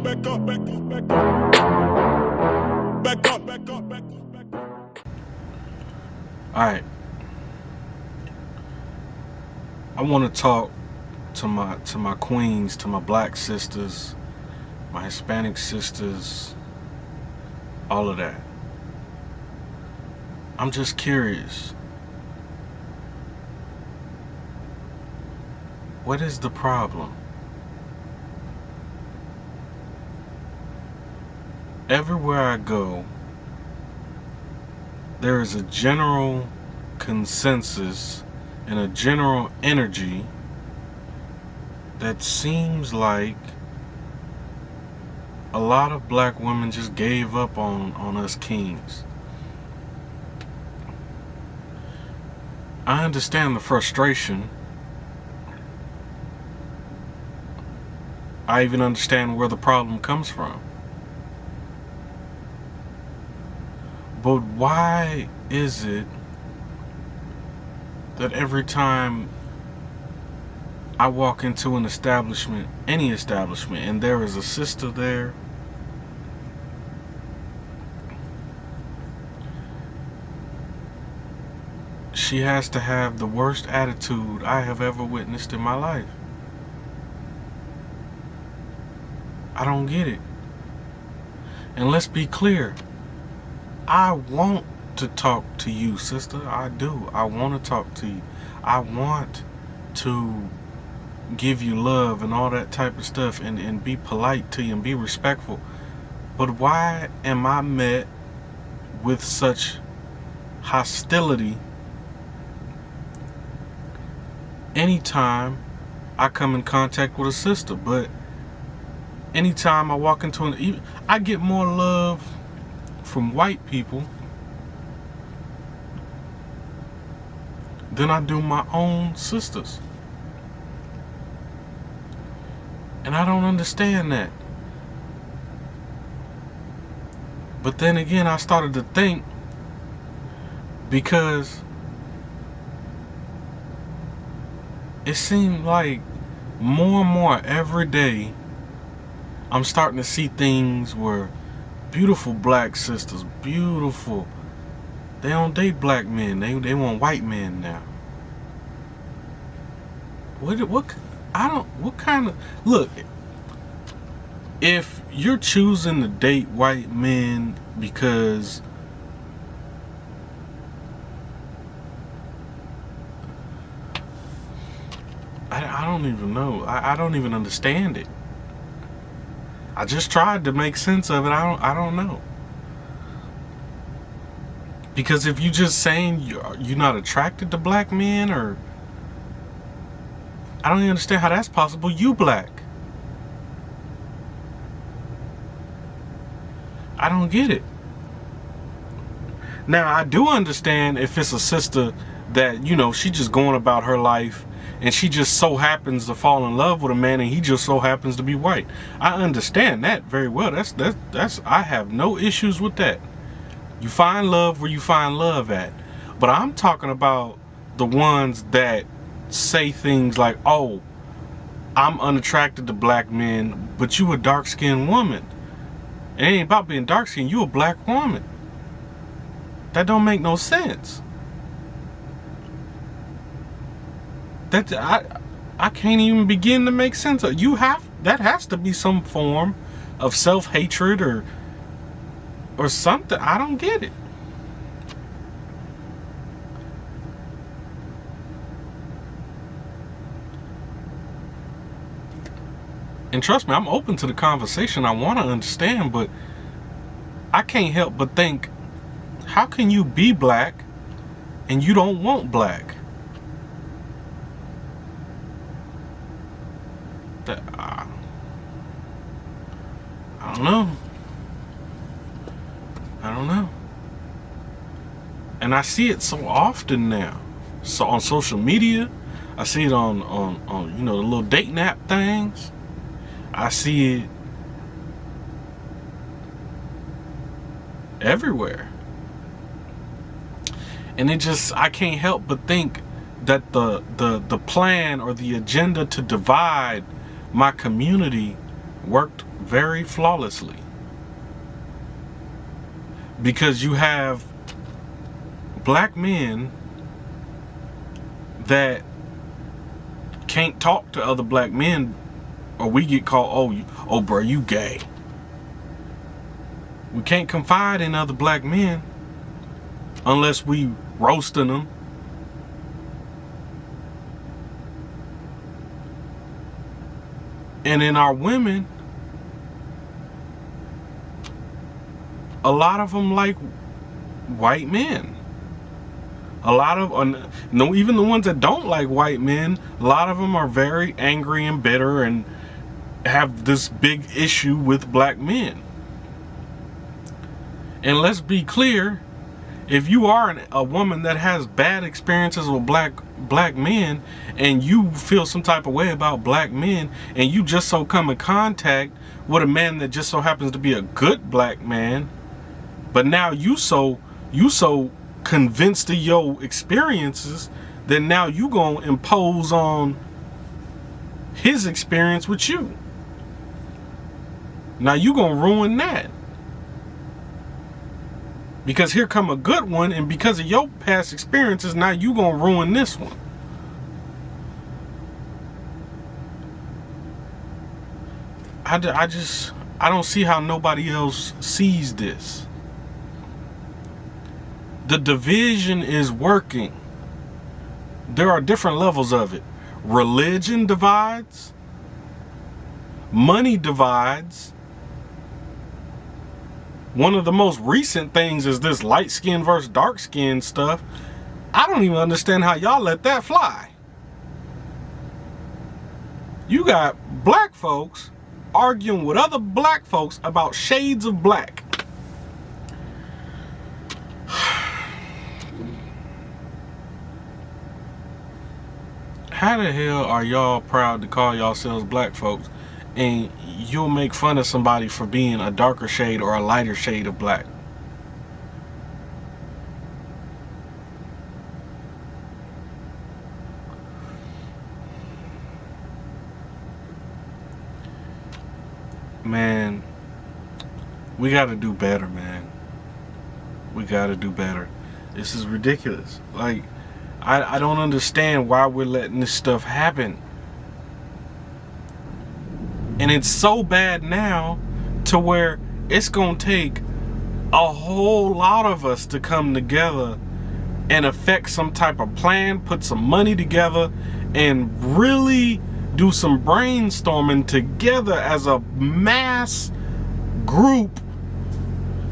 back up, back up, back up. Back up, back up, back up, back up. Alright. I want to talk to my queens, to my black sisters, my Hispanic sisters, all of that. I'm just curious. What is the problem? Everywhere I go, there is a general consensus and a general energy that seems like a lot of black women just gave up on us kings. I understand the frustration. I even understand where the problem comes from. But why is it that every time I walk into an establishment, any establishment, and there is a sister there, she has to have the worst attitude I have ever witnessed in my life? I don't get it. And let's be clear. I want to talk to you, sister. I do. I want to talk to you. I want to give you love and all that type of stuff and be polite to you and be respectful. But why am I met with such hostility anytime I come in contact with a sister? But anytime I walk into I get more love from white people than I do my own sisters. And I don't understand that. But then again, I started to think, because it seemed like more and more every day I'm starting to see things where beautiful black sisters, beautiful, they don't date black men, they want white men now. What kind of, look, if you're choosing to date white men because I don't even know. I don't even understand it. I just tried to make sense of it. I don't know. Because if you just saying you're not attracted to black men, or I don't even understand how that's possible. You black. I don't get it. Now I do understand if it's a sister that, you know, she just going about her life and she just so happens to fall in love with a man and he just so happens to be white. I understand that very well. That's I have no issues with that. You find love where you find love at. But I'm talking about the ones that say things like, oh, I'm unattracted to black men, but you a dark-skinned woman. It ain't about being dark-skinned, you a black woman. That don't make no sense. That I can't even begin to make sense of. That has to be some form of self-hatred or something. I don't get it. And trust me, I'm open to the conversation. I want to understand, but I can't help but think, how can you be black and you don't want black? I don't know. I don't know. And I see it so often now. So on social media, I see it on you know, the little dating app things. I see it everywhere. And it just, I can't help but think that the plan or the agenda to divide my community worked very flawlessly. Because you have black men that can't talk to other black men, or we get called, oh bro, you gay. We can't confide in other black men unless we roasting them. And in our women, a lot of them like white men. A lot of, no, even the ones that don't like white men, a lot of them are very angry and bitter and have this big issue with black men. And let's be clear, if you are a woman that has bad experiences with black men, and you feel some type of way about black men, and you just so come in contact with a man that just so happens to be a good black man, but now you so convinced of your experiences that now you gonna impose on his experience with you. Now you gonna ruin that. Because here come a good one, and because of your past experiences, now you gonna ruin this one. I don't see how nobody else sees this. The division is working. There are different levels of it. Religion divides. Money divides. One of the most recent things is this light skin versus dark skin stuff. I don't even understand how y'all let that fly. You got black folks arguing with other black folks about shades of black. How the hell are y'all proud to call yourselves black folks, and you'll make fun of somebody for being a darker shade or a lighter shade of black? Man, we gotta do better, man. We gotta do better. This is ridiculous. Like, I don't understand why we're letting this stuff happen. And it's so bad now to where it's gonna take a whole lot of us to come together and affect some type of plan, put some money together, and really do some brainstorming together as a mass group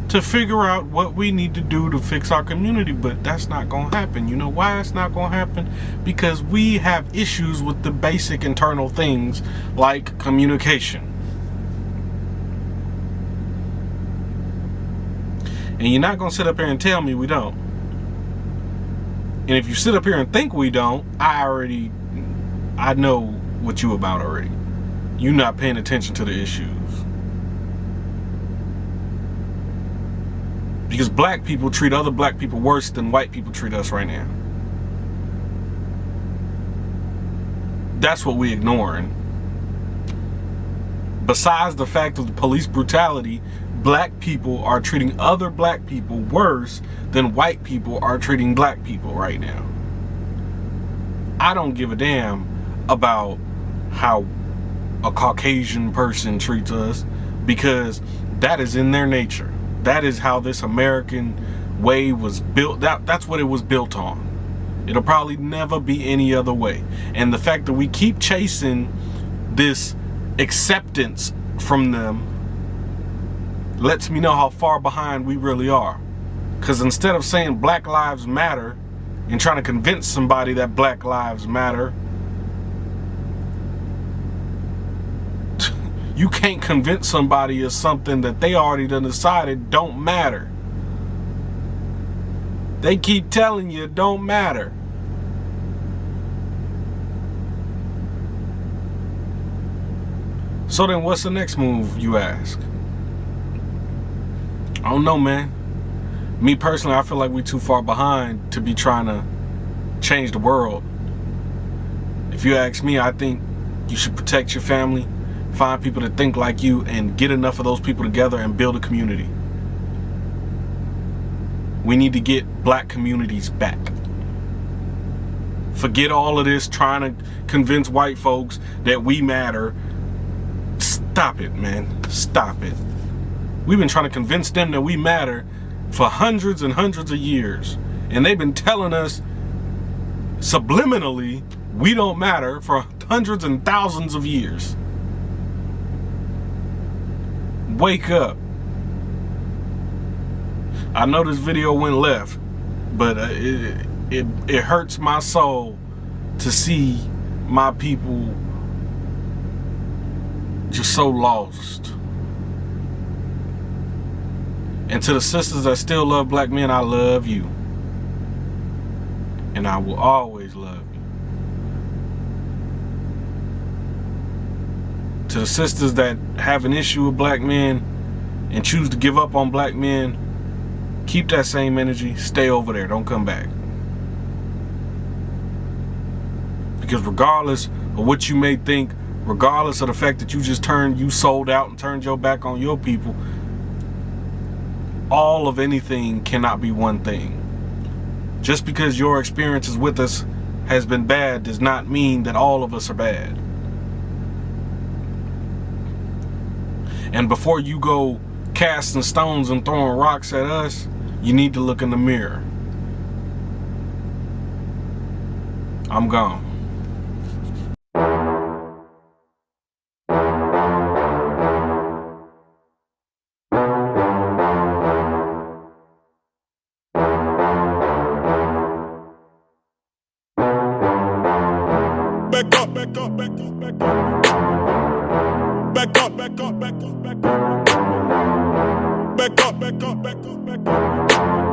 to figure out what we need to do to fix our community. But that's not gonna happen. You know why it's not gonna happen? Because we have issues with the basic internal things like communication. And you're not gonna sit up here and tell me we don't. And if you sit up here and think we don't, I know what you about already. You're not paying attention to the issues. Because black people treat other black people worse than white people treat us right now. That's what we're ignoring. Besides the fact of the police brutality, black people are treating other black people worse than white people are treating black people right now. I don't give a damn about how a Caucasian person treats us, because that is in their nature. That is how this American way was built. That's what it was built on. It'll probably never be any other way. And the fact that we keep chasing this acceptance from them lets me know how far behind we really are. Because instead of saying Black Lives Matter and trying to convince somebody that Black Lives Matter, you can't convince somebody of something that they already done decided don't matter. They keep telling you it don't matter. So then what's the next move, you ask? I don't know, man. Me personally, I feel like we're too far behind to be trying to change the world. If you ask me, I think you should protect your family, find people that think like you, and get enough of those people together and build a community. We need to get black communities back. Forget all of this trying to convince white folks that we matter. Stop it, man. Stop it. We've been trying to convince them that we matter for hundreds and hundreds of years. And they've been telling us subliminally we don't matter for hundreds and thousands of years. Wake up. I know this video went left, but it hurts my soul to see my people just so lost. And to the sisters that still love black men, I love you. And I will always love you. To the sisters that have an issue with black men and choose to give up on black men, keep that same energy. Stay over there. Don't come back. Because regardless of what you may think, regardless of the fact that you sold out and turned your back on your people, all of anything cannot be one thing. Just because your experiences with us has been bad does not mean that all of us are bad. And before you go casting stones and throwing rocks at us, you need to look in the mirror. I'm gone. Back up, back up, back up, back up. Back up, back up, back up, back up. Back up, back up, back up, back up.